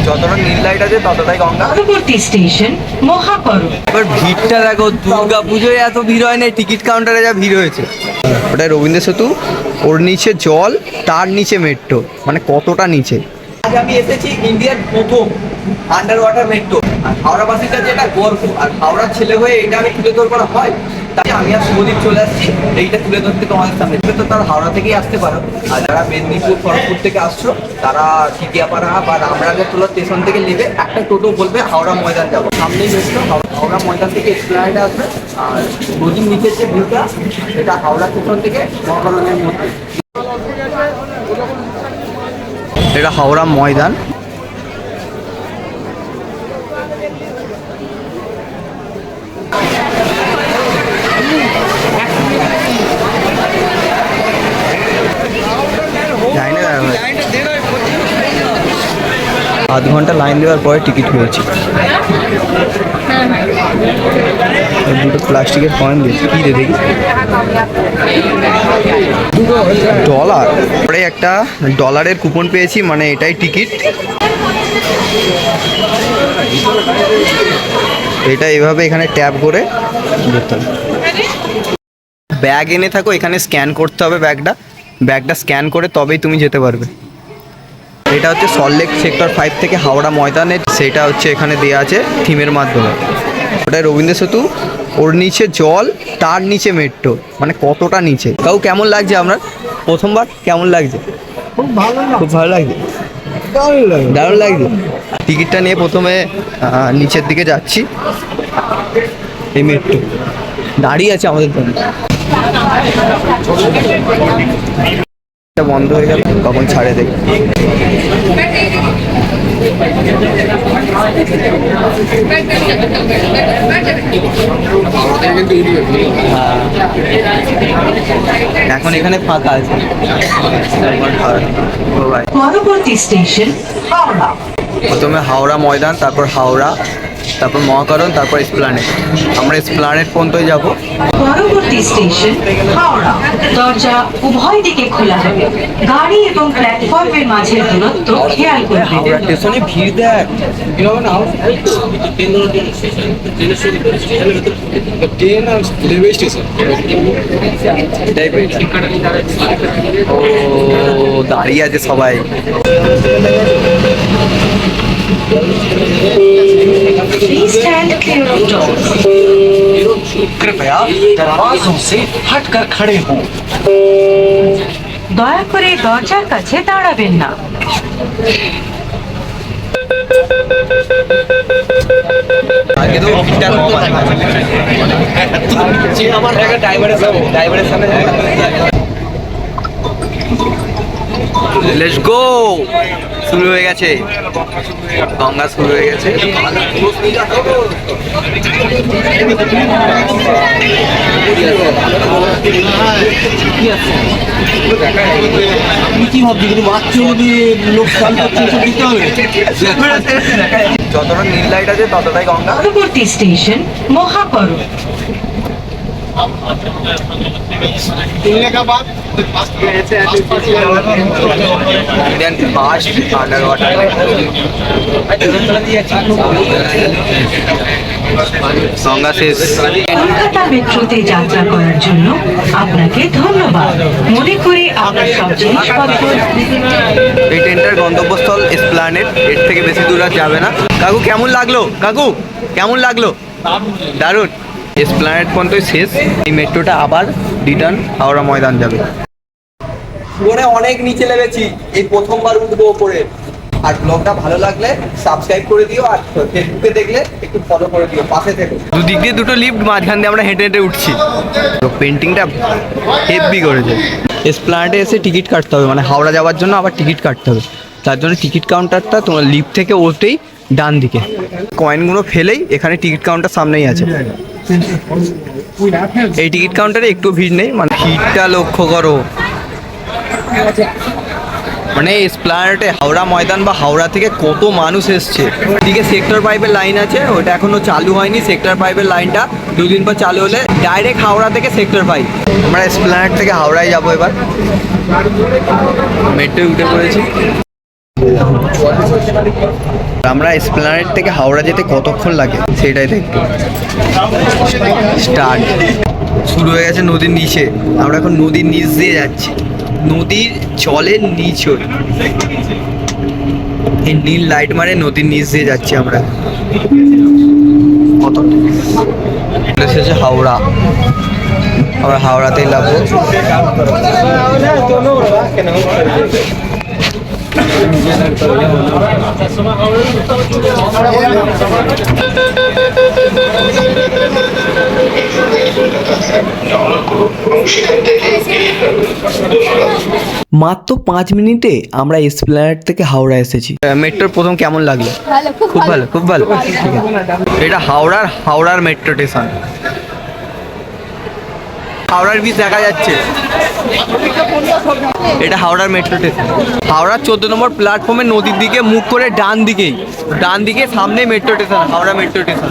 যতটা নীল লাইট আছে ততটাই গঙ্গা। পরবর্তী স্টেশন মহাকরণ। এবার ভিড়টা দেখো, দুর্গা পুজোয় এত ভিড় হয় না, টিকিট কাউন্টারে যা ভিড় হয়েছে। ওটা রবীন্দ্র সেতু, ওর নিচে জল, তার নিচে মেট্রো, মানে কতটা নিচে। আজ আমি এসেছি ইন্ডিয়ার প্রথম আন্ডার ওয়াটার মেট্রো। আর হাওড়াবাসীটা যেটা গর্ব, আর হাওড়ার ছেলে হয়ে এটা আমি তুলে ধরবার হয়, তাই আমি আর শুভদীপ চলে আসছি এইটা তুলে ধরতে তোমাদের সামনে। তো তারা হাওড়া থেকেই আসতে পারো, আর যারা মেদিনীপুর খড়গপুর থেকে আসছো তারা টিটিয়াপাড়া বা রামরাজতলা স্টেশন থেকে নেবে একটা টোটো, বলবে হাওড়া ময়দান যাবো, সামনেই মেট্রো। হাওড়া ময়দান থেকে এক্সপ্লেনেডে আসবে। আর নদীর নিচের যে ভিউটা, এটা হাওড়া স্টেশন থেকে মহাকরণের মধ্যে। এটা হাওড়া ময়দান। আধ ঘন্টা লাইন দেওয়ার পরে টিকিট পেয়েছি। দুটো প্লাস্টিকের কয়েন দিয়েছি, কি রে দেখি, ডলার। পরে একটা ডলারের কুপন পেয়েছি, মানে এটাই টিকিট। এটা এভাবে এখানে ট্যাপ করে যেতে হবে। ব্যাগ এনে থাকো, এখানে স্ক্যান করতে হবে ব্যাগটা স্ক্যান করে তবেই তুমি যেতে পারবে। এটা হচ্ছে সল্টলেক সেক্টর 5 থেকে হাওড়া ময়দানে, সেটা হচ্ছে এখানে দেওয়া আছে থিমের মাধ্যমে। ওটা রবীন্দ্র সেতু, ওর নিচে জল, তার নিচে মেট্রো, মানে কতটা নিচে। কাউ কেমন লাগছে আপনার? প্রথমবার কেমন লাগছে? খুব ভালো লাগছে, দারুণ লাগছে। টিকিটটা নিয়ে প্রথমে নিচের দিকে যাচ্ছি। এই মেট্রো দাঁড়িয়ে আছে আমাদের জন্য। বন্ধ হয়ে গেল, কখন ছাড়ে দেখি। এখন এখানে ফাঁকা আছে। পরবর্তী স্টেশন হাওড়া। প্রথমে হাওড়া ময়দান, তারপর হাওড়া, তারপর মহাকরণ, তারপর এসপ্ল্যানেড। আমরা এসপ্ল্যানেড পর্যন্তই যাব। পরবর্তী স্টেশন হাওড়া। দরজা উভয় দিকে খোলা হবে। গাড়ি এবং প্ল্যাটফর্মের মাঝের দূরত্ব খেয়াল করবে। হাওড়া স্টেশনে ভিড় দেখ। এটাই পেয়েছি। ও দাঁড়িয়ে আছে সবাই। Please stand clear of doors. कृपया दरवाजों से हटकर खड़े हों। দয়া করে দরজার কাছে দাঁড়াবেন না। আগে তো ভিড়টা কম আছে। আমার ড্রাইভারের সামনে লেটস গো। শুরু হয়ে গেছে, গঙ্গা শুরু হয়ে গেছে। কি ভাবছি কিন্তু মাত্র দিয়ে লোক স্নান করছে দিতে হবে। যতটা নীল লাইট আছে ততটাই গঙ্গা। পরবর্তী station Mahakaran. Indian first under water Ganga শেষ। কলকাতা মেট্রোতে যাত্রা করার জন্য আপনাকে ধন্যবাদ। মনে করি আপনার সব জিনিসপত্র। এই ট্রেনটার গন্তব্যস্থল এসপ্ল্যানেড, এর থেকে বেশি দূর আর যাবে না। কাকু কেমন লাগলো? কাকু কেমন লাগলো? দারুণ। এসপ্ল্যানেড পর্যন্তই শেষ। এই মেট্রোটা আবার রিটার্ন হাওড়া ময়দান যাবে। জীবনে অনেক নিচে নেমেছি, এই প্রথমবার উঠবো ওপরে। আর ব্লগটা ভালো লাগলে সাবস্ক্রাইব করে দিও, আর ফেসবুকে দেখলে একটু ফলো করে দিও, পাশে থেকো। দুদিক দিয়ে দুটো লিফট, মাঝখান দিয়ে আমরা হেঁটে হেঁটে উঠছি। তো পেন্টিংটা হেভি করেছে। এসপ্ল্যানেডে এসে টিকিট কাটতে হবে, মানে হাওড়া যাওয়ার জন্য আবার টিকিট কাটতে হবে। তার জন্য টিকিট কাউন্টারটা তোমার লিফট থেকে উঠতেই ডান দিকে। কয়েনগুলো ফেলেই এখানে টিকিট কাউন্টার সামনেই আছে। এই টিকিট কাউন্টারে একটু ভিড় নেই, মানে ভিড়টা লক্ষ্য করো। মানে এসপ্ল্যানেডে হাওড়া ময়দান বা হাওড়া থেকে কত মানুষ এসছে। এদিকে সেক্টর 5-এর লাইন আছে, ওটা এখনো চালু হয়নি। সেক্টর 5-এর লাইনটা দুদিন পর চালু হলে ডাইরেক্ট হাওড়া থেকে সেক্টর 5। আমরা এসপ্ল্যানেড থেকে হাওড়ায় যাবো এবার। মেট্রোয় উঠে পড়েছি। আমরা এসপ্ল্যানেড থেকে হাওড়া যেতে কতক্ষণ লাগে সেটাই দেখবো। স্টার্ট শুরু হয়ে গেছে নদীর নিচে। আমরা এখন নদীর নিচ দিয়ে যাচ্ছি, নদীর জলের নিচ হয়ে এই নীল লাইট মারে নদীর নিচ দিয়ে যাচ্ছি আমরা। কত এসেছে হাওড়া, আমরা হাওড়াতেই নামবো। মাত্র 5 মিনিটে আমরা এসপ্ল্যানেড থেকে হাওড়া এসেছি। মেট্রোর প্রথম কেমন লাগলো? ভালো, খুব ভালো, খুব ভালো। ঠিক আছে। এটা হাওড়ার মেট্রো স্টেশন। হাওড়ার ব্রিজ দেখা যাচ্ছে, এটা হাওড়ার মেট্রো স্টেশন। হাওড়ার 14 নম্বর প্ল্যাটফর্মে নদীর দিকে মুখ করে ডান দিকে সামনে metro station, Howrah metro station.